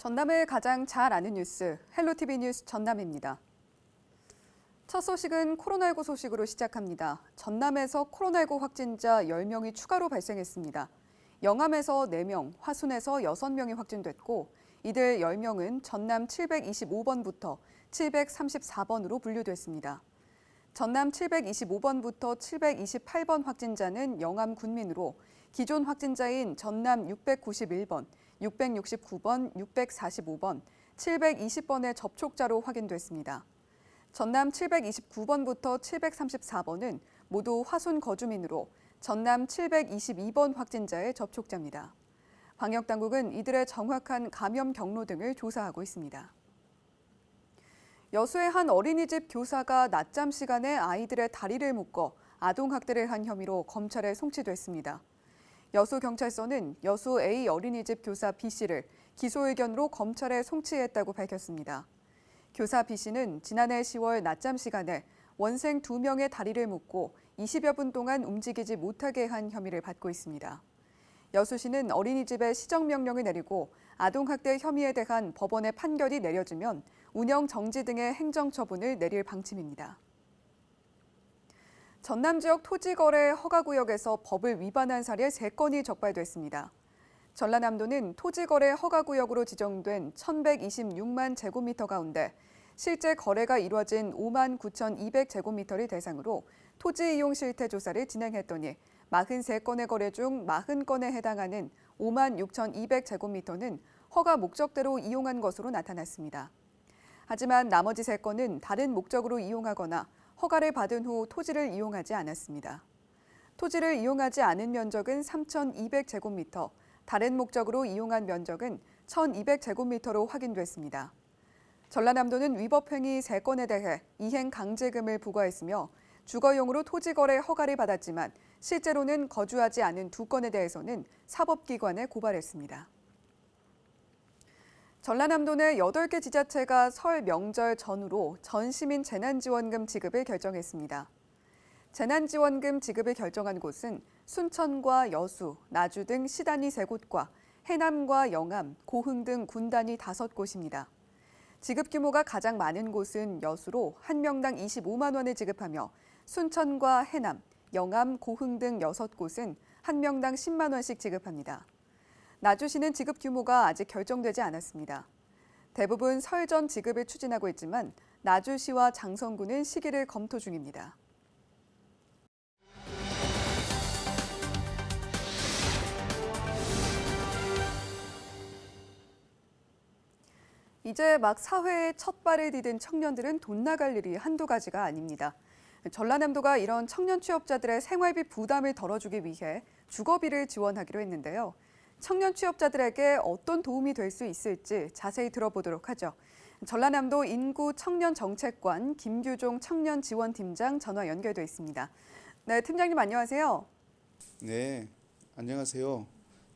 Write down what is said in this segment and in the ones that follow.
전남을 가장 잘 아는 뉴스, 헬로티비 뉴스 전남입니다. 첫 소식은 코로나19 소식으로 시작합니다. 전남에서 코로나19 확진자 10명이 추가로 발생했습니다. 영암에서 4명, 화순에서 6명이 확진됐고 이들 10명은 전남 725번부터 734번으로 분류됐습니다. 전남 725번부터 728번 확진자는 영암 군민으로 기존 확진자인 전남 691번, 669번, 645번, 720번의 접촉자로 확인됐습니다. 전남 729번부터 734번은 모두 화순 거주민으로 전남 722번 확진자의 접촉자입니다. 방역당국은 이들의 정확한 감염 경로 등을 조사하고 있습니다. 여수의 한 어린이집 교사가 낮잠 시간에 아이들의 다리를 묶어 아동학대를 한 혐의로 검찰에 송치됐습니다. 여수경찰서는 여수 A 어린이집 교사 B씨를 기소 의견으로 검찰에 송치했다고 밝혔습니다. 교사 B씨는 지난해 10월 낮잠 시간에 원생 2명의 다리를 묶고 20여 분 동안 움직이지 못하게 한 혐의를 받고 있습니다. 여수시는 어린이집에 시정명령을 내리고 아동학대 혐의에 대한 법원의 판결이 내려지면 운영 정지 등의 행정처분을 내릴 방침입니다. 전남 지역 토지거래 허가구역에서 법을 위반한 사례 3건이 적발됐습니다. 전라남도는 토지거래 허가구역으로 지정된 1,126만 제곱미터 가운데 실제 거래가 이루어진 5만 9,200제곱미터를 대상으로 토지 이용 실태 조사를 진행했더니 43건의 거래 중 40건에 해당하는 5만 6,200제곱미터는 허가 목적대로 이용한 것으로 나타났습니다. 하지만 나머지 3건은 다른 목적으로 이용하거나 허가를 받은 후 토지를 이용하지 않았습니다. 토지를 이용하지 않은 면적은 3,200제곱미터, 다른 목적으로 이용한 면적은 1,200제곱미터로 확인됐습니다. 전라남도는 위법행위 3건에 대해 이행 강제금을 부과했으며 주거용으로 토지거래 허가를 받았지만 실제로는 거주하지 않은 2건에 대해서는 사법기관에 고발했습니다. 전라남도 내 8개 지자체가 설 명절 전후로 전 시민 재난지원금 지급을 결정했습니다. 재난지원금 지급을 결정한 곳은 순천과 여수, 나주 등 시단위 3곳과 해남과 영암, 고흥 등 군단위 5곳입니다. 지급 규모가 가장 많은 곳은 여수로 한 명당 25만 원을 지급하며 순천과 해남, 영암, 고흥 등 6곳은 한 명당 10만 원씩 지급합니다. 나주시는 지급 규모가 아직 결정되지 않았습니다. 대부분 설 전 지급을 추진하고 있지만 나주시와 장성군은 시기를 검토 중입니다. 이제 막 사회에 첫 발을 디딘 청년들은 돈 나갈 일이 한두 가지가 아닙니다. 전라남도가 이런 청년 취업자들의 생활비 부담을 덜어주기 위해 주거비를 지원하기로 했는데요. 청년 취업자들에게 어떤 도움이 될 수 있을지 자세히 들어보도록 하죠. 전라남도 인구청년정책관 김규종 청년지원팀장 전화 연결돼 있습니다. 네, 팀장님 안녕하세요. 네, 안녕하세요.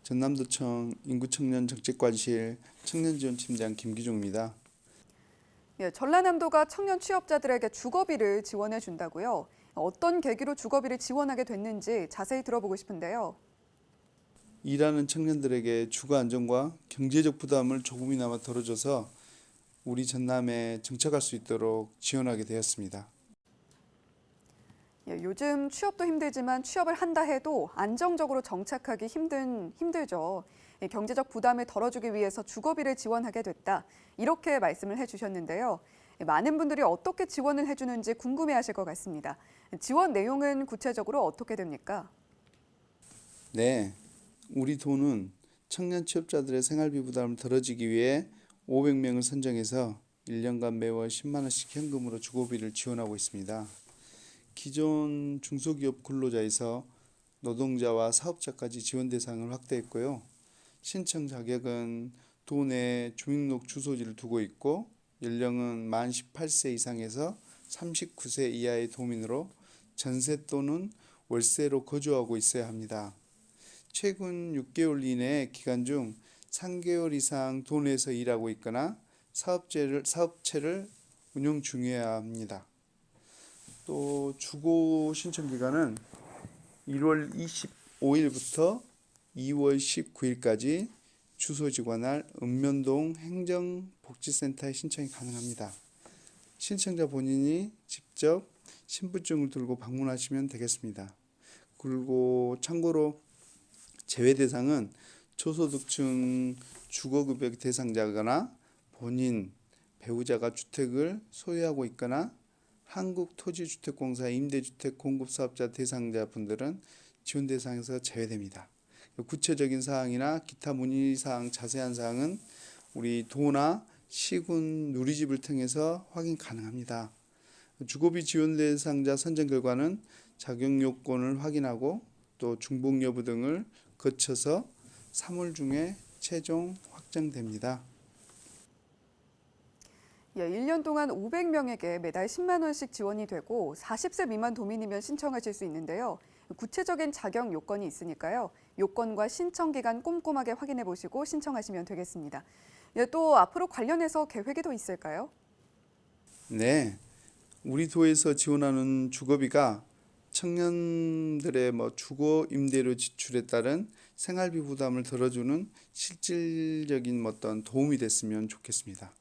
전남도청 인구청년정책관실 청년지원팀장 김기종입니다. 예, 전라남도가 청년 취업자들에게 주거비를 지원해 준다고요. 어떤 계기로 주거비를 지원하게 됐는지 자세히 들어보고 싶은데요. 일하는 청년들에게 주거 안정과 경제적 부담을 조금이나마 덜어줘서 우리 전남에 정착할 수 있도록 지원하게 되었습니다. 예, 요즘 취업도 힘들지만 취업을 한다 해도 안정적으로 정착하기 힘들죠. 예, 경제적 부담을 덜어주기 위해서 주거비를 지원하게 됐다. 이렇게 말씀을 해주셨는데요. 예, 많은 분들이 어떻게 지원을 해주는지 궁금해하실 것 같습니다. 지원 내용은 구체적으로 어떻게 됩니까? 네, 우리 도는 청년 취업자들의 생활비 부담을 덜어주기 위해 500명을 선정해서 1년간 매월 10만 원씩 현금으로 주거비를 지원하고 있습니다. 기존 중소기업 근로자에서 노동자와 사업자까지 지원 대상을 확대했고요. 신청 자격은 도내 주민등록 주소지를 두고 있고 연령은 만 18세 이상에서 39세 이하의 도민으로 전세 또는 월세로 거주하고 있어야 합니다. 최근 6개월 이내 기간 중 3개월 이상 도내에서 일하고 있거나 사업체를 운영 중이어야 합니다. 또 주거 신청 기간은 1월 25일부터 2월 19일까지 주소지 관할 읍면동 행정복지센터에 신청이 가능합니다. 신청자 본인이 직접 신분증을 들고 방문하시면 되겠습니다. 그리고 참고로 제외 대상은 초소득층 주거급여 대상자거나 본인, 배우자가 주택을 소유하고 있거나 한국토지주택공사 임대주택 공급사업자 대상자 분들은 지원 대상에서 제외됩니다. 구체적인 사항이나 기타 문의사항 자세한 사항은 우리 도나 시군 누리집을 통해서 확인 가능합니다. 주거비 지원 대상자 선정 결과는 자격 요건을 확인하고 또 중복 여부 등을 거쳐서 3월 중에 최종 확정됩니다. 1년 동안 500명에게 매달 10만 원씩 지원이 되고 40세 미만 도민이면 신청하실 수 있는데요. 구체적인 자격 요건이 있으니까요. 요건과 신청 기간 꼼꼼하게 확인해 보시고 신청하시면 되겠습니다. 또 앞으로 관련해서 계획이 더 있을까요? 네, 우리 도에서 지원하는 주거비가 청년들의 주거 임대료 지출에 따른 생활비 부담을 덜어주는 실질적인 어떤 도움이 됐으면 좋겠습니다.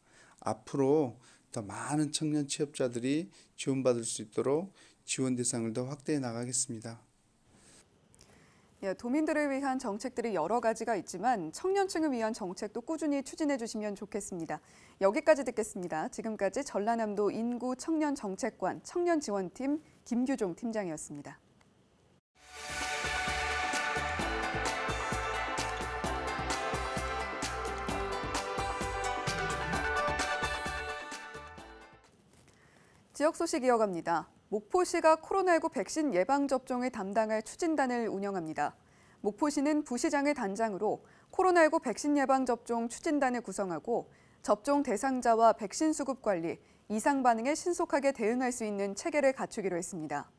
앞으로 더 많은 청년 취업자들이 지원받을 수 있도록 지원 대상을 더 확대해 나가겠습니다. 도민들을 위한 정책들이 여러 가지가 있지만 청년층을 위한 정책도 꾸준히 추진해 주시면 좋겠습니다. 여기까지 듣겠습니다. 지금까지 전라남도 인구 청년 정책관 청년지원팀 김규종 팀장이었습니다. 지역 소식 이어갑니다. 목포시가 코로나19 백신 예방접종을 담당할 추진단을 운영합니다. 목포시는 부시장을 단장으로 코로나19 백신 예방접종 추진단을 구성하고 접종 대상자와 백신 수급 관리, 이상 반응에 신속하게 대응할 수 있는 체계를 갖추기로 했습니다.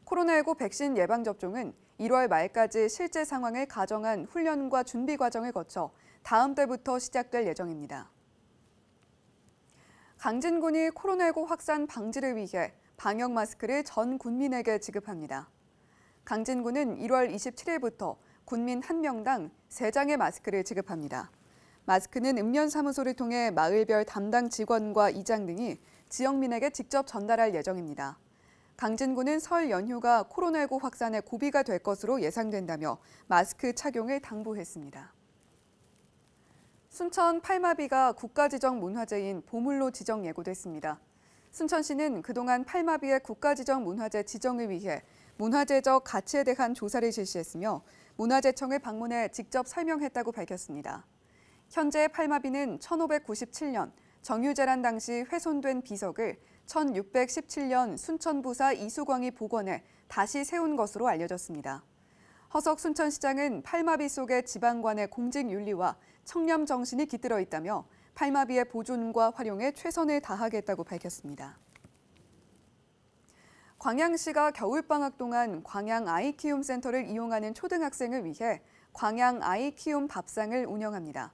코로나19 백신 예방접종은 1월 말까지 실제 상황을 가정한 훈련과 준비 과정을 거쳐 다음 달부터 시작될 예정입니다. 강진군이 코로나19 확산 방지를 위해 방역 마스크를 전 군민에게 지급합니다. 강진군은 1월 27일부터 군민 1명당 3장의 마스크를 지급합니다. 마스크는 읍면사무소를 통해 마을별 담당 직원과 이장 등이 지역민에게 직접 전달할 예정입니다. 강진군은 설 연휴가 코로나19 확산의 고비가 될 것으로 예상된다며 마스크 착용을 당부했습니다. 순천 팔마비가 국가지정 문화재인 보물로 지정 예고됐습니다. 순천시는 그동안 팔마비의 국가지정 문화재 지정을 위해 문화재적 가치에 대한 조사를 실시했으며 문화재청을 방문해 직접 설명했다고 밝혔습니다. 현재 팔마비는 1597년 정유재란 당시 훼손된 비석을 1617년 순천부사 이수광이 복원해 다시 세운 것으로 알려졌습니다. 허석 순천시장은 팔마비 속의 지방관의 공직윤리와 청렴 정신이 깃들어 있다며 팔마비의 보존과 활용에 최선을 다하겠다고 밝혔습니다. 광양시가 겨울방학 동안 광양 아이키움 센터를 이용하는 초등학생을 위해 광양 아이키움 밥상을 운영합니다.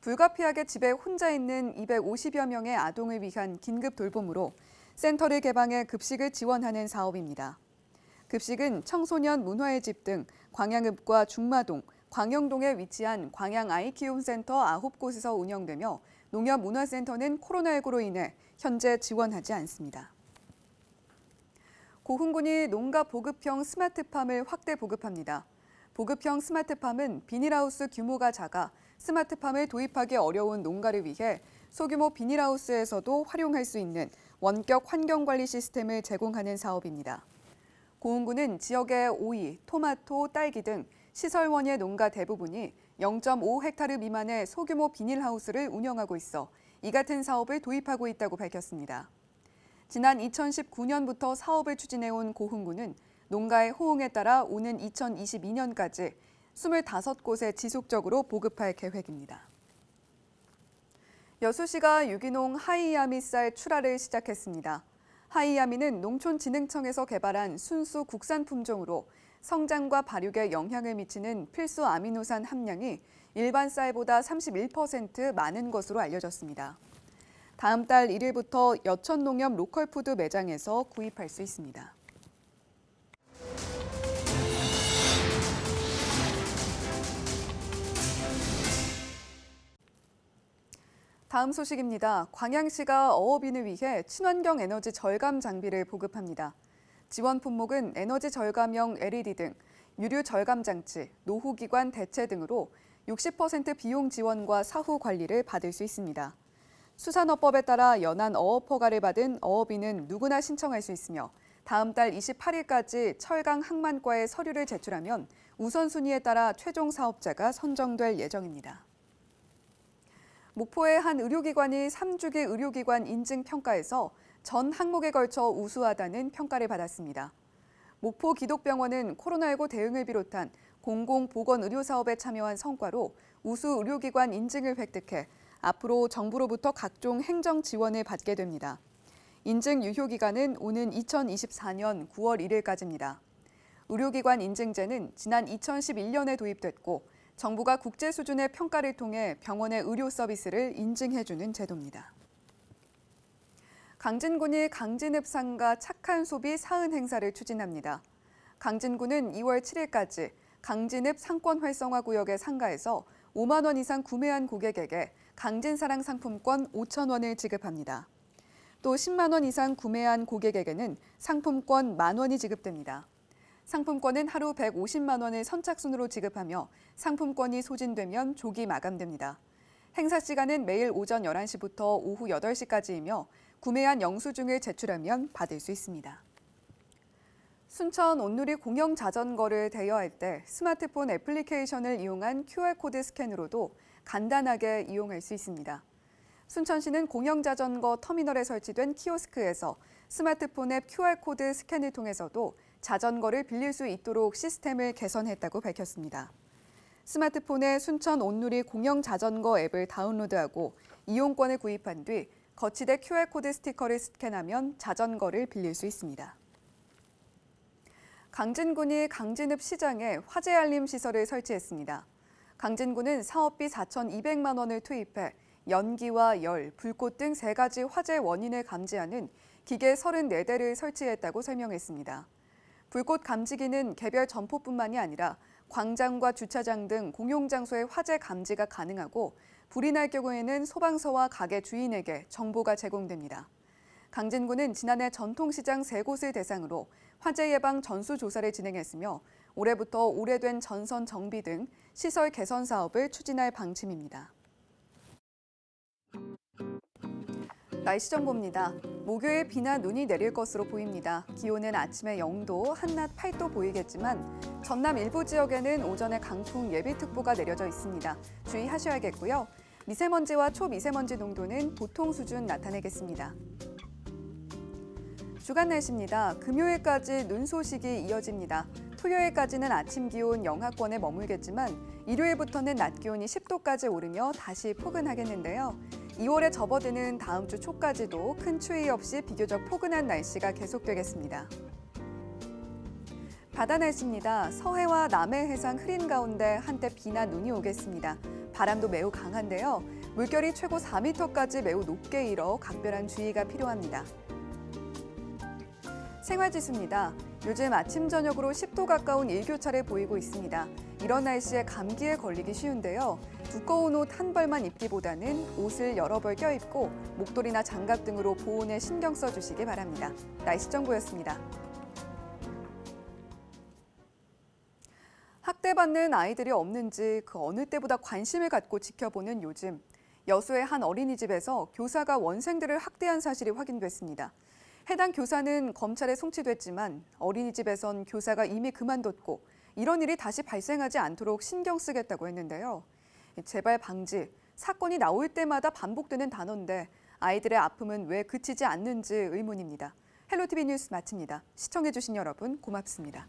불가피하게 집에 혼자 있는 250여 명의 아동을 위한 긴급 돌봄으로 센터를 개방해 급식을 지원하는 사업입니다. 급식은 청소년 문화의 집 등 광양읍과 중마동, 광영동에 위치한 광양 아이키움 센터 9곳에서 운영되며 농협문화센터는 코로나19로 인해 현재 지원하지 않습니다. 고흥군이 농가 보급형 스마트팜을 확대 보급합니다. 보급형 스마트팜은 비닐하우스 규모가 작아 스마트팜을 도입하기 어려운 농가를 위해 소규모 비닐하우스에서도 활용할 수 있는 원격 환경관리 시스템을 제공하는 사업입니다. 고흥군은 지역의 오이, 토마토, 딸기 등 시설원예 농가 대부분이 0.5헥타르 미만의 소규모 비닐하우스를 운영하고 있어 이 같은 사업을 도입하고 있다고 밝혔습니다. 지난 2019년부터 사업을 추진해온 고흥군은 농가의 호응에 따라 오는 2022년까지 25곳에 지속적으로 보급할 계획입니다. 여수시가 유기농 하이야미쌀 출하를 시작했습니다. 하이야미는 농촌진흥청에서 개발한 순수 국산 품종으로 성장과 발육에 영향을 미치는 필수 아미노산 함량이 일반 쌀보다 31% 많은 것으로 알려졌습니다. 다음 달 1일부터 여천농협 로컬푸드 매장에서 구입할 수 있습니다. 다음 소식입니다. 광양시가 어업인을 위해 친환경 에너지 절감 장비를 보급합니다. 지원 품목은 에너지 절감형 LED 등 유류 절감 장치, 노후기관 대체 등으로 60% 비용 지원과 사후 관리를 받을 수 있습니다. 수산어법에 따라 연한 어업 허가를 받은 어업인은 누구나 신청할 수 있으며 다음 달 28일까지 철강 항만과에 서류를 제출하면 우선순위에 따라 최종 사업자가 선정될 예정입니다. 목포의 한 의료기관이 3주기 의료기관 인증평가에서 전 항목에 걸쳐 우수하다는 평가를 받았습니다. 목포 기독병원은 코로나19 대응을 비롯한 공공보건의료사업에 참여한 성과로 우수 의료기관 인증을 획득해 앞으로 정부로부터 각종 행정 지원을 받게 됩니다. 인증 유효기간은 오는 2024년 9월 1일까지입니다. 의료기관 인증제는 지난 2011년에 도입됐고 정부가 국제 수준의 평가를 통해 병원의 의료 서비스를 인증해주는 제도입니다. 강진군이 강진읍상가 착한 소비 사은 행사를 추진합니다. 강진군은 2월 7일까지 강진읍 상권 활성화 구역의 상가에서 5만 원 이상 구매한 고객에게 강진사랑 상품권 5천 원을 지급합니다. 또 10만 원 이상 구매한 고객에게는 상품권 1만 원이 지급됩니다. 상품권은 하루 150만 원을 선착순으로 지급하며 상품권이 소진되면 조기 마감됩니다. 행사 시간은 매일 오전 11시부터 오후 8시까지이며 구매한 영수증을 제출하면 받을 수 있습니다. 순천 온누리 공영 자전거를 대여할 때 스마트폰 애플리케이션을 이용한 QR코드 스캔으로도 간단하게 이용할 수 있습니다. 순천시는 공영 자전거 터미널에 설치된 키오스크에서 스마트폰 앱 QR코드 스캔을 통해서도 자전거를 빌릴 수 있도록 시스템을 개선했다고 밝혔습니다. 스마트폰에 순천 온누리 공영 자전거 앱을 다운로드하고 이용권을 구입한 뒤 거치대 QR코드 스티커를 스캔하면 자전거를 빌릴 수 있습니다. 강진군이 강진읍 시장에 화재 알림 시설을 설치했습니다. 강진군은 사업비 4,200만 원을 투입해 연기와 열, 불꽃 등 3가지 화재 원인을 감지하는 기계 34대를 설치했다고 설명했습니다. 불꽃 감지기는 개별 점포뿐만이 아니라 광장과 주차장 등 공용장소의 화재 감지가 가능하고 불이 날 경우에는 소방서와 가게 주인에게 정보가 제공됩니다. 강진군은 지난해 전통시장 3곳을 대상으로 화재 예방 전수조사를 진행했으며 올해부터 오래된 전선 정비 등 시설 개선 사업을 추진할 방침입니다. 날씨 정보입니다. 목요일 비나 눈이 내릴 것으로 보입니다. 기온은 아침에 0도, 한낮 8도 보이겠지만 전남 일부 지역에는 오전에 강풍 예비특보가 내려져 있습니다. 주의하셔야겠고요. 미세먼지와 초미세먼지 농도는 보통 수준 나타내겠습니다. 주간 날씨입니다. 금요일까지 눈 소식이 이어집니다. 토요일까지는 아침 기온 영하권에 머물겠지만 일요일부터는 낮 기온이 10도까지 오르며 다시 포근하겠는데요. 2월에 접어드는 다음 주 초까지도 큰 추위 없이 비교적 포근한 날씨가 계속되겠습니다. 바다 날씨입니다. 서해와 남해 해상 흐린 가운데 한때 비나 눈이 오겠습니다. 바람도 매우 강한데요. 물결이 최고 4m까지 매우 높게 일어 각별한 주의가 필요합니다. 생활지수입니다. 요즘 아침 저녁으로 10도 가까운 일교차를 보이고 있습니다. 이런 날씨에 감기에 걸리기 쉬운데요. 두꺼운 옷 한 벌만 입기보다는 옷을 여러 벌 껴입고 목도리나 장갑 등으로 보온에 신경 써주시기 바랍니다. 날씨 정보였습니다. 학대받는 아이들이 없는지 그 어느 때보다 관심을 갖고 지켜보는 요즘, 여수의 한 어린이집에서 교사가 원생들을 학대한 사실이 확인됐습니다. 해당 교사는 검찰에 송치됐지만 어린이집에선 교사가 이미 그만뒀고 이런 일이 다시 발생하지 않도록 신경 쓰겠다고 했는데요. 재발 방지, 사건이 나올 때마다 반복되는 단어인데 아이들의 아픔은 왜 그치지 않는지 의문입니다. 헬로티비 뉴스 마칩니다. 시청해주신 여러분 고맙습니다.